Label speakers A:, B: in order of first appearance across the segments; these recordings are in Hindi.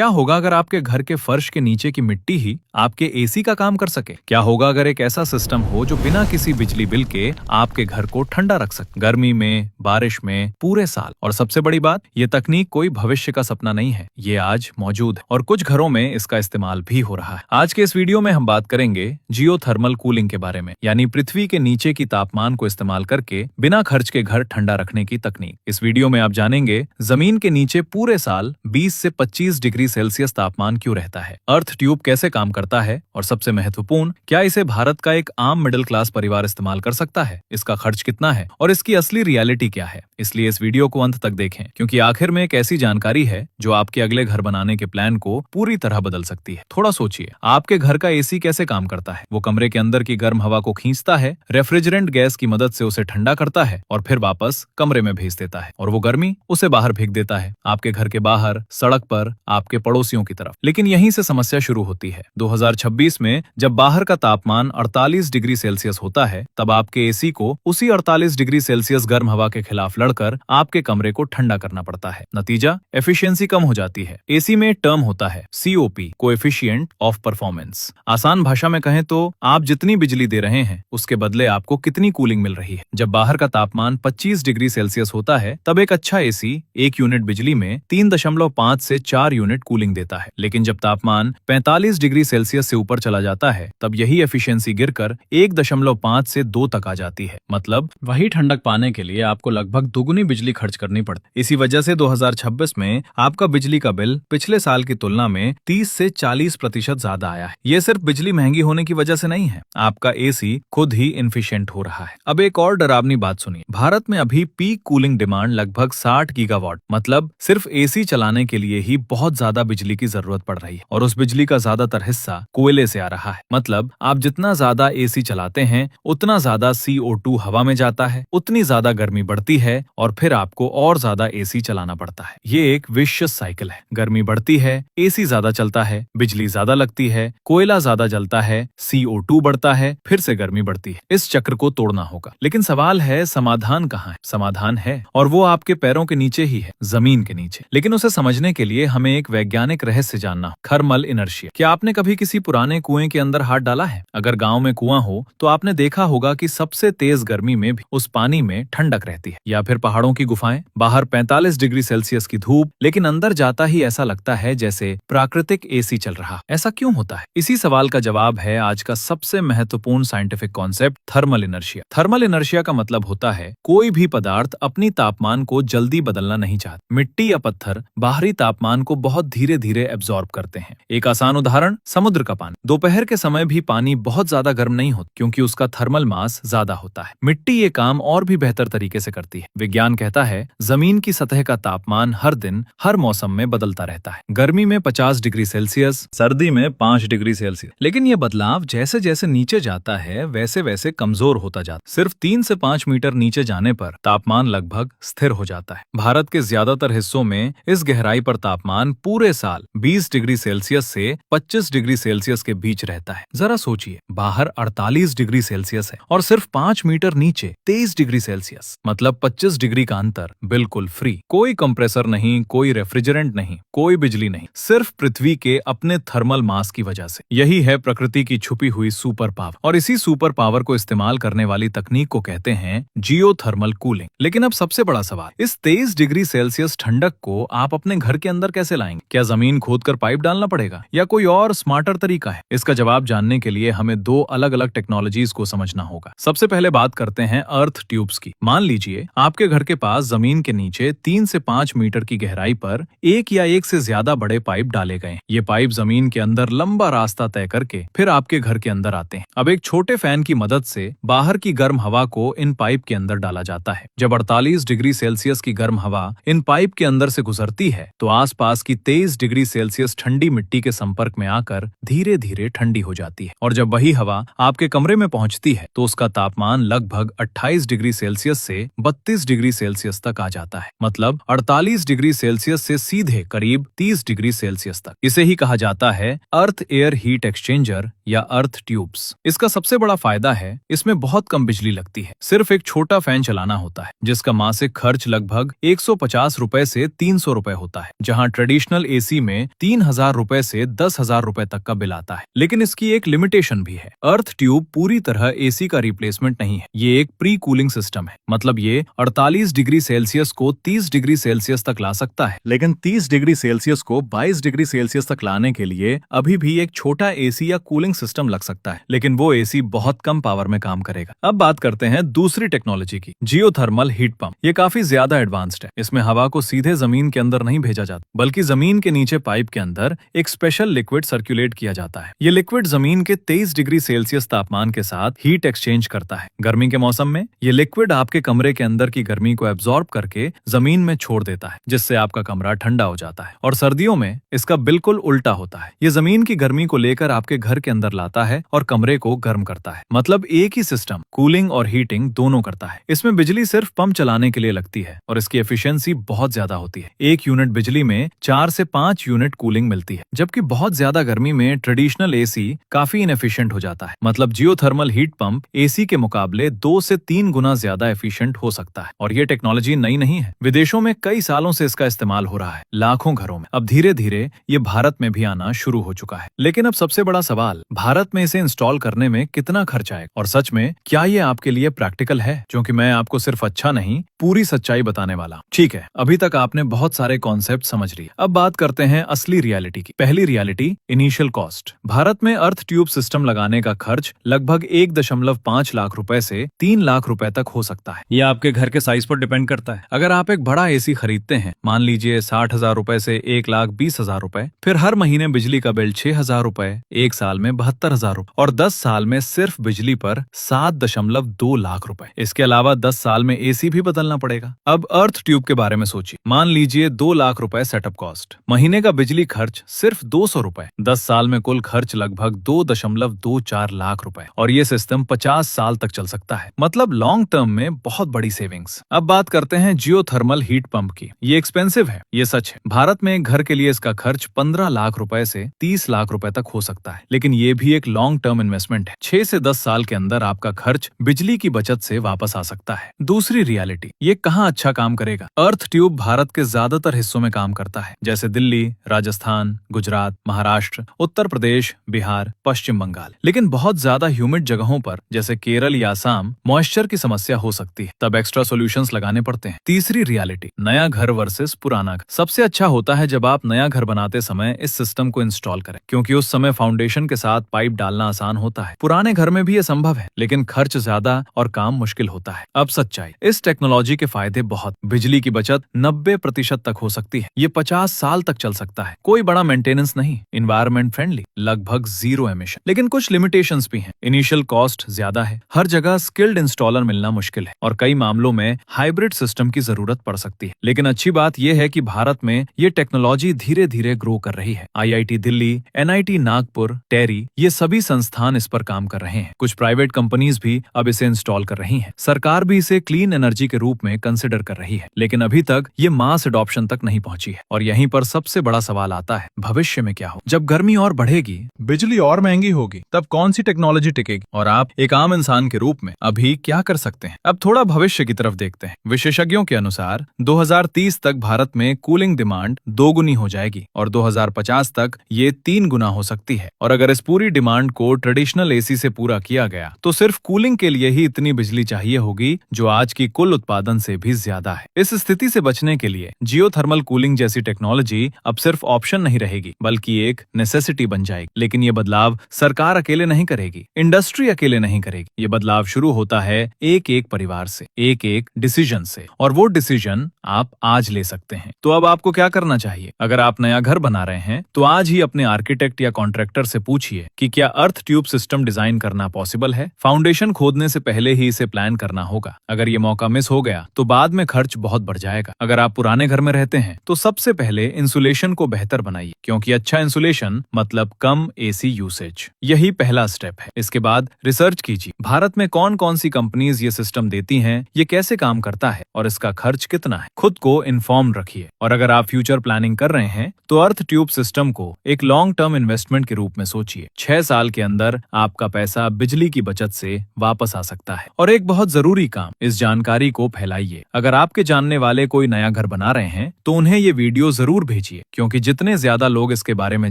A: क्या होगा अगर आपके घर के फर्श के नीचे की मिट्टी ही आपके एसी का काम कर सके? क्या होगा अगर एक ऐसा सिस्टम हो जो बिना किसी बिजली बिल के आपके घर को ठंडा रख सके, गर्मी में, बारिश में, पूरे साल? और सबसे बड़ी बात, ये तकनीक कोई भविष्य का सपना नहीं है, ये आज मौजूद है और कुछ घरों में इसका इस्तेमाल भी हो रहा है। आज के इस वीडियो में हम बात करेंगे जियोथर्मल कूलिंग के बारे में, यानी पृथ्वी के नीचे की तापमान को इस्तेमाल करके बिना खर्च के घर ठंडा रखने की तकनीक। इस वीडियो में आप जानेंगे जमीन के नीचे पूरे साल 20 से 25 डिग्री सेल्सियस तापमान क्यों रहता है, अर्थ ट्यूब कैसे काम करता है और सबसे महत्वपूर्ण, क्या इसे भारत का एक आम मिडिल क्लास परिवार इस्तेमाल कर सकता है, इसका खर्च कितना है और इसकी असली रियलिटी क्या है। इसलिए इस वीडियो को अंत तक देखें, क्योंकि आखिर में एक ऐसी जानकारी है जो आपके अगले घर बनाने के प्लान को पूरी तरह बदल सकती है। थोड़ा सोचिए, आपके घर का एसी कैसे काम करता है? वो कमरे के अंदर की गर्म हवा को खींचता है, रेफ्रिजरेंट गैस की मदद से उसे ठंडा करता है और फिर वापस कमरे में भेज देता है, और वो गर्मी उसे बाहर फेंक देता है, आपके घर के बाहर, सड़क पर, आपके पड़ोसियों की तरफ। लेकिन यहीं से समस्या शुरू होती है। 2026 में जब बाहर का तापमान 48 डिग्री सेल्सियस होता है, तब आपके एसी को उसी 48 डिग्री सेल्सियस गर्म हवा के खिलाफ लड़कर आपके कमरे को ठंडा करना पड़ता है। नतीजा, एफिशिएंसी कम हो जाती है। एसी में टर्म होता है COP, कोएफिशिएंट ऑफ परफॉर्मेंस। आसान भाषा में कहें तो आप जितनी बिजली दे रहे हैं उसके बदले आपको कितनी कूलिंग मिल रही है। जब बाहर का तापमान 25 डिग्री सेल्सियस होता है, तब एक अच्छा एसी 1 यूनिट बिजली में 3.5 से 4 यूनिट कूलिंग देता है। लेकिन जब तापमान 45 डिग्री सेल्सियस से ऊपर चला जाता है, तब यही एफिशिएंसी गिरकर 1.5 से 2 तक आ जाती है। मतलब वही ठंडक पाने के लिए आपको लगभग दुगुनी बिजली खर्च करनी पड़ती। इसी वजह से 2026 में आपका बिजली का बिल पिछले साल की तुलना में 30 से 40% ज्यादा आया है। ये सिर्फ बिजली महंगी होने की वजह से नहीं है, आपका एसी खुद ही इनफिशिएंट हो रहा है। अब एक और डरावनी बात सुनिए, भारत में अभी पीक कूलिंग डिमांड लगभग 60 गीगावाट, मतलब सिर्फ एसी चलाने के लिए ही बहुत ज्यादा बिजली की जरूरत पड़ रही है, और उस बिजली का ज्यादातर हिस्सा कोयले से आ रहा है। मतलब आप जितना ज्यादा एसी चलाते हैं उतना ज्यादा CO2 हवा में जाता है, उतनी ज्यादा गर्मी बढ़ती है और फिर आपको और ज्यादा एसी चलाना पड़ता है। ये एक विशियस साइकिल है। गर्मी बढ़ती है, एसी ज्यादा चलता है, बिजली ज्यादा लगती है, कोयला ज्यादा जलता है, CO2 बढ़ता है, फिर से गर्मी बढ़ती है। इस चक्र को तोड़ना होगा। लेकिन सवाल है, समाधान कहाँ है? समाधान है, और वो आपके पैरों के नीचे ही है, जमीन के नीचे। लेकिन उसे समझने के लिए हमें एक वैज्ञानिक रहस्य जानना, थर्मल इनर्शिया। क्या आपने कभी किसी पुराने कुएं के अंदर हाथ डाला है? अगर गांव में कुआं हो तो आपने देखा होगा कि सबसे तेज गर्मी में भी उस पानी में ठंडक रहती है। या फिर पहाड़ों की गुफाएं, बाहर 45 डिग्री सेल्सियस की धूप, लेकिन अंदर जाता ही ऐसा लगता है जैसे प्राकृतिक एसी चल रहा। ऐसा क्यों होता है? इसी सवाल का जवाब है आज का सबसे महत्वपूर्ण scientific concept, thermal inertia. Thermal inertia का मतलब होता है कोई भी पदार्थ अपनी तापमान को जल्दी बदलना नहीं चाहता। मिट्टी या पत्थर बाहरी तापमान को बहुत धीरे धीरे एब्जॉर्ब करते हैं। एक आसान उदाहरण, समुद्र का पानी। दोपहर के समय भी पानी बहुत ज्यादा गर्म नहीं होता, क्योंकि उसका थर्मल मास ज्यादा होता है। मिट्टी ये काम और भी बेहतर तरीके से करती है। विज्ञान कहता है जमीन की सतह का तापमान हर दिन, हर मौसम में बदलता रहता है। गर्मी में 50 डिग्री सेल्सियस, सर्दी में 5 डिग्री सेल्सियस। लेकिन ये बदलाव जैसे जैसे नीचे जाता है वैसे वैसे कमजोर होता जाता है। सिर्फ 3 से 5 मीटर नीचे जाने पर तापमान लगभग स्थिर हो जाता है। भारत के ज्यादातर हिस्सों में इस गहराई पर तापमान पूरे साल 20 डिग्री सेल्सियस से 25 डिग्री सेल्सियस के बीच रहता है। जरा सोचिए, बाहर 48 डिग्री सेल्सियस है और सिर्फ 5 मीटर नीचे 23 डिग्री सेल्सियस, मतलब 25 डिग्री का अंतर बिल्कुल फ्री। कोई कंप्रेसर नहीं, कोई रेफ्रिजरेंट नहीं, कोई बिजली नहीं, सिर्फ पृथ्वी के अपने थर्मल मास की वजह से। यही है प्रकृति की छुपी हुई सुपर पावर, और इसी सुपर पावर को इस्तेमाल करने वाली तकनीक को कहते हैं जियोथर्मल कूलिंग। लेकिन अब सबसे बड़ा सवाल, इस 23 डिग्री सेल्सियस ठंडक को आप अपने घर के अंदर कैसे लाएंगे? क्या जमीन खोदकर पाइप डालना पड़ेगा या कोई और स्मार्टर तरीका है? इसका जवाब जानने के लिए हमें 2 अलग अलग टेक्नोलॉजीज को समझना होगा। सबसे पहले बात करते हैं अर्थ ट्यूब्स की। मान लीजिए आपके घर के पास जमीन के नीचे 3 से 5 मीटर की गहराई पर एक या एक से ज्यादा बड़े पाइप डाले गए। ये पाइप जमीन के अंदर लंबा रास्ता तय करके फिर आपके घर के अंदर आते हैं। अब एक छोटे फैन की मदद से बाहर की गर्म हवा को इन पाइप के अंदर डाला जाता है। जब 48 डिग्री सेल्सियस की गर्म हवा इन पाइप के अंदर से गुजरती है तो आसपास की 23 डिग्री सेल्सियस ठंडी मिट्टी के संपर्क में आकर धीरे धीरे ठंडी हो जाती है, और जब वही हवा आपके कमरे में पहुंचती है तो उसका तापमान लगभग 28 डिग्री सेल्सियस से 32 डिग्री सेल्सियस तक आ जाता है। मतलब 48 डिग्री सेल्सियस से सीधे करीब 30 डिग्री सेल्सियस तक। इसे ही कहा जाता है अर्थ एयर हीट एक्सचेंजर या अर्थ ट्यूब्स। इसका सबसे बड़ा फायदा है इसमें बहुत कम बिजली लगती है। सिर्फ एक छोटा फैन चलाना होता है जिसका मासिक खर्च लगभग 150 रुपए से 300 रुपए होता है। जहां ट्रेडिशनल एसी में 3,000 रुपए से 10,000 रुपए तक का बिल आता है। लेकिन इसकी एक लिमिटेशन भी है। अर्थ ट्यूब पूरी तरह एसी का रिप्लेसमेंट नहीं है। ये एक प्री कूलिंग सिस्टम है, मतलब ये 48 डिग्री सेल्सियस को 30 डिग्री सेल्सियस तक ला सकता है। लेकिन 30 डिग्री सेल्सियस को 22 डिग्री सेल्सियस तक लाने के लिए अभी भी एक छोटा एसी या कूलिंग सिस्टम लग सकता है, लेकिन वो एसी बहुत कम पावर में काम करेगा। अब बात करते हैं दूसरी टेक्नोलॉजी की, जियोथर्मल हीट पंप। ये काफी ज्यादा एडवांस्ड है। इसमें हवा को सीधे जमीन के अंदर नहीं भेजा जाता, बल्कि जमीन के नीचे पाइप के अंदर एक स्पेशल लिक्विड सर्कुलेट किया जाता है। ये लिक्विड जमीन के 23 डिग्री सेल्सियस तापमान के साथ हीट एक्सचेंज करता है। गर्मी के मौसम में ये लिक्विड आपके कमरे के अंदर की गर्मी को एब्जॉर्ब करके जमीन में छोड़ देता है, जिससे आपका कमरा ठंडा हो जाता है। और सर्दियों में इसका बिल्कुल उल्टा होता है। ये जमीन की गर्मी को लेकर आपके घर के अंदर लाता है और कमरे को गर्म करता है। मतलब एक ही सिस्टम कूलिंग और हीटिंग दोनों करता है। इसमें बिजली सिर्फ पंप चलाने के लिए लगती है और इसकी एफिशिएंसी बहुत ज्यादा होती है। 1 यूनिट बिजली में 4 से 5 यूनिट कूलिंग मिलती है, जबकि बहुत ज्यादा गर्मी में ट्रेडिशनल एसी काफी इनएफिशिएंट हो जाता है। मतलब जियोथर्मल हीट पंप एसी के मुकाबले 2 से 3 गुना ज्यादा एफिशिएंट हो सकता है। और ये टेक्नोलॉजी नई नहीं है। विदेशों में कई सालों से इसका इस्तेमाल हो रहा है, लाखों घरों में। अब धीरे धीरे ये भारत में भी आना शुरू हो चुका है। लेकिन अब सबसे बड़ा सवाल, भारत में इसे इंस्टॉल करने में कितना खर्च आएगा और सच में क्या ये आपके लिए प्रैक्टिकल है? क्योंकि मैं आपको सिर्फ अच्छा नहीं, पूरी सच्चाई बताने वाला। ठीक है, अभी तक आपने बहुत सारे कॉन्सेप्ट समझ लिए। अब बात करते हैं असली रियलिटी की। पहली रियलिटी, इनिशियल कॉस्ट। भारत में अर्थ ट्यूब सिस्टम लगाने का खर्च लगभग 1.5 लाख रुपए से 3 लाख रुपए तक हो सकता है। यह आपके घर के साइज पर डिपेंड करता है। अगर आप एक बड़ा एसी खरीदते हैं, मान लीजिए 60,000 रुपए से 1,20,000 रुपए, फिर हर महीने बिजली का बिल 6,000 रुपए, 1 साल में 72,000 रुपए और 10 साल में सिर्फ बिजली पर 7.2 लाख रुपए। इसके अलावा 10 साल में एसी भी बदलना पड़ेगा। अब अर्थ ट्यूब के बारे में सोचिए। मान लीजिए 2 लाख रुपए सेटअप कॉस्ट, महीने का बिजली खर्च सिर्फ 200 रुपए, 10 साल में कुल खर्च लगभग 2.24 लाख रुपए और ये सिस्टम 50 साल तक चल सकता है। मतलब लॉन्ग टर्म में बहुत बड़ी सेविंग्स। अब बात करते हैं जियोथर्मल हीट पंप की। ये एक्सपेंसिव है, ये सच है। भारत में एक घर के लिए इसका खर्च 15 लाख रुपए से 30 लाख रुपए तक हो सकता है, लेकिन ये भी एक लॉन्ग टर्म इन्वेस्टमेंट है। 6 से 10 साल के अंदर आपका खर्च बिजली की बचत से वापस आ सकता है। दूसरी रियलिटी, ये कहाँ अच्छा काम करेगा? अर्थ ट्यूब भारत के ज्यादातर हिस्सों में काम करता है, जैसे दिल्ली, राजस्थान, गुजरात, महाराष्ट्र, उत्तर प्रदेश, बिहार, पश्चिम बंगाल। लेकिन बहुत ज्यादा ह्यूमिड जगहों पर, जैसे केरल या असम, मॉइस्चर की समस्या हो सकती है, तब एक्स्ट्रा सॉल्यूशंस लगाने पड़ते हैं। तीसरी रियलिटी, नया घर वर्सेस पुराना घर। सबसे अच्छा होता है जब आप नया घर बनाते समय इस सिस्टम को इंस्टॉल करें, क्योंकि उस समय फाउंडेशन के साथ पाइप डालना आसान होता है। पुराने घर में भी ये संभव है, लेकिन खर्च ज्यादा और काम मुश्किल होता है। अब सच्चाई, इस टेक्नोलॉजी के फायदे बहुत। बिजली की बचत 90% तक हो सकती है। ये 50 साल तक चल सकता है। कोई बड़ा मेंटेनेंस नहीं, एनवायरनमेंट फ्रेंडली, लगभग 0 एमिशन। लेकिन कुछ लिमिटेशंस भी हैं। इनिशियल कॉस्ट ज्यादा है, हर जगह स्किल्ड इंस्टॉलर मिलना मुश्किल है और कई मामलों में हाइब्रिड सिस्टम की जरूरत पड़ सकती है। लेकिन अच्छी बात यह है कि भारत में ये टेक्नोलॉजी धीरे धीरे ग्रो कर रही है। IIT दिल्ली, NIT नागपुर, टेरी, ये सभी संस्थान इस पर काम कर रहे हैं। कुछ प्राइवेट कंपनीज भी अब इसे इंस्टॉल कर रही हैं। सरकार भी इसे क्लीन एनर्जी के रूप में कंसिडर कर रही है, लेकिन अभी तक ये मास एडॉप्शन तक नहीं पहुंची है। और यहीं पर सबसे बड़ा सवाल आता है, भविष्य में क्या हो? जब गर्मी और बढ़ेगी, बिजली और महंगी होगी, तब कौन सी टेक्नोलॉजी टिकेगी और आप एक आम इंसान के रूप में अभी क्या कर सकते हैं? अब थोड़ा भविष्य की तरफ देखते हैं। विशेषज्ञों के अनुसार 2030 तक भारत में कूलिंग डिमांड 2 गुनी हो जाएगी और 2050 तक ये 3 गुना हो सकती है। और अगर इस पूरी डिमांड को ट्रेडिशनल एसी से पूरा किया गया तो सिर्फ कूलिंग के लिए ही इतनी बिजली चाहिए होगी, जो आज की कुल उत्पादन से भी ज्यादा है। इस स्थिति से बचने के लिए जियोथर्मल कूलिंग जैसी टेक्नोलॉजी अब सिर्फ ऑप्शन नहीं रहेगी, बल्कि एक नेसेसिटी बन जाएगी। लेकिन ये बदलाव सरकार अकेले नहीं करेगी, इंडस्ट्री अकेले नहीं करेगी। ये बदलाव शुरू होता है एक एक परिवार से, एक एक डिसीजन से, और वो डिसीजन आप आज ले सकते हैं। तो अब आपको क्या करना चाहिए? अगर आप नया घर बना रहे हैं तो आज ही अपने आर्किटेक्ट या कॉन्ट्रैक्टर से पूछिए कि क्या अर्थ ट्यूब सिस्टम डिजाइन करना पॉसिबल है। फाउंडेशन खोदने से पहले ही इसे प्लान करना होगा। अगर ये मौका मिस हो गया तो बाद में खर्च बहुत बढ़ जाएगा। अगर आप पुराने घर में रहते हैं तो सबसे पहले इंसुलेशन को बेहतर बनाइए, क्योंकि अच्छा इंसुलेशन मतलब कम एसी यूसेज। यही पहला स्टेप है। इसके बाद रिसर्च कीजिए, भारत में कौन कौन सी कंपनीज ये सिस्टम देती हैं, ये कैसे काम करता है और इसका खर्च कितना है। खुद को इन्फॉर्म रखिए। और अगर आप फ्यूचर प्लानिंग कर रहे हैं तो अर्थ ट्यूब सिस्टम को एक लॉन्ग टर्म इन्वेस्टमेंट के रूप में सोचिए। 6 साल के अंदर आपका पैसा बिजली की बचत से वापस आ सकता है। और एक बहुत जरूरी काम, इस जानकारी को फैलाइए। अगर आपके जानने वाले कोई नया घर बना रहे हैं तो उन्हें ये वीडियो जरूर भेजिए, क्योंकि जितने ज्यादा लोग इसके बारे में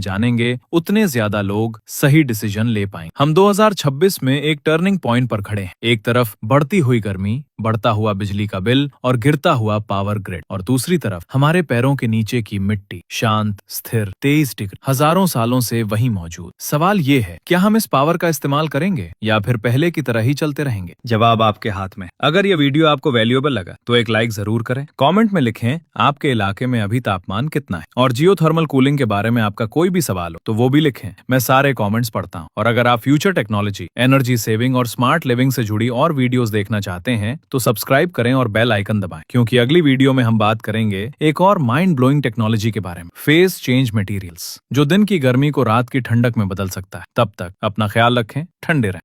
A: जानेंगे उतने ज्यादा लोग सही डिसीजन ले पाएंगे। हम 2026 में एक टर्निंग पॉइंट पर खड़े हैं। एक तरफ बढ़ती हुई गर्मी, बढ़ता हुआ बिजली का बिल और गिरता हुआ पावर ग्रिड, और दूसरी तरफ हमारे पैरों के नीचे की मिट्टी, शांत, स्थिर, 23 डिग्री, हजारों सालों से वहीं मौजूद। सवाल ये है, क्या हम इस पावर का इस्तेमाल करेंगे या फिर पहले की तरह ही चलते रहेंगे? जवाब आपके हाथ में। अगर ये वीडियो आपको वैल्यूएबल लगा तो एक लाइक जरूर करें। कमेंट में लिखें आपके इलाके में अभी तापमान कितना है, और जियोथर्मल कूलिंग के बारे में आपका कोई भी सवाल हो तो वो भी लिखें। मैं सारे कमेंट्स पढ़ता हूँ। और अगर आप फ्यूचर टेक्नोलॉजी, एनर्जी सेविंग और स्मार्ट लिविंग से जुड़ी और वीडियोस देखना चाहते हैं तो सब्सक्राइब करें और बेल आइकन दबाएं, क्योंकि अगली वीडियो में हम बात करेंगे एक और माइंड ब्लोइंग टेक्नोलॉजी के बारे में, फेज चेंज मटेरियल्स, जो दिन की गर्मी को रात की ठंडक में बदल सकता है। तब तक अपना ख्याल रखें, ठंडे रहें।